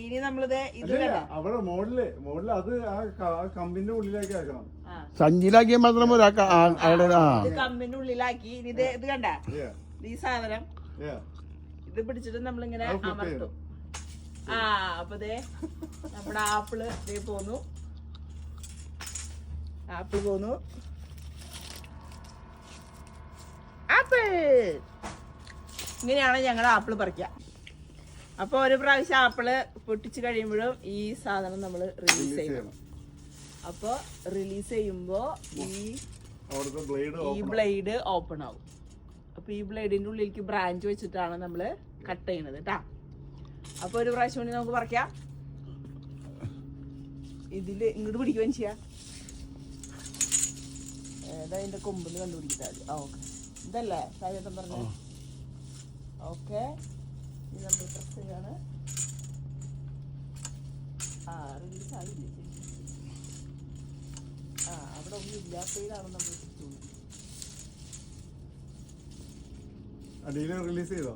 ഇനി നമ്മളിത് അവിടെ മോളില് അത് ആ കമ്പിന്റെ ഉള്ളിലേക്ക് ആക്കണം. സഞ്ചിയിലാക്കിയ മാത്രം കമ്പിന്റെ ഉള്ളിലാക്കി ഇനി ഇത് കണ്ട ഈ സാധനം ഇത് പിടിച്ചിട്ട് നമ്മളിങ്ങനെ അമർത്തും. അപ്പൊ നമ്മുടെ ആപ്പിള് പോന്നു. ആപ്പിൾ ഇങ്ങനെയാണ് ഞങ്ങൾ ആപ്പിള് പറിക്കുക. അപ്പൊ ഒരു പ്രാവശ്യം ആപ്പിള് പൊട്ടിച്ച് കഴിയുമ്പോഴും ഈ സാധനം നമ്മൾ റിലീസ് ചെയ്യണം. അപ്പൊ റിലീസ് ചെയ്യുമ്പോ ഈ ബ്ലേഡ് ഓപ്പൺ ആവും. അപ്പൊ ഈ ബ്ലേഡിന്റെ ഉള്ളിലേക്ക് ബ്രാഞ്ച് വെച്ചിട്ടാണ് നമ്മള് കട്ട് ചെയ്യണത് കേട്ടാ. അപ്പൊ ഒരു പ്രാവശ്യം കൂടി നമുക്ക് പറിക്കാം. ഇതില് ഇങ്ങോട്ട് പിടിക്കുകയും ചെയ്യാം. ഏതാ കൊമ്പിന് കണ്ടുപിടിക്കാതെ. ഓക്കെ, ഇതല്ലേ സാധനം പറഞ്ഞ. ഓക്കെ, ഇത് നമ്മൾ പ്രസ് ചെയ്യാണ്. റിലീസ് ആയില്ലേ? അവിടെ ഒന്നും ഇല്ലാത്തതിലാണ് നമ്മൾ റിലീസ് ചെയ്തോ?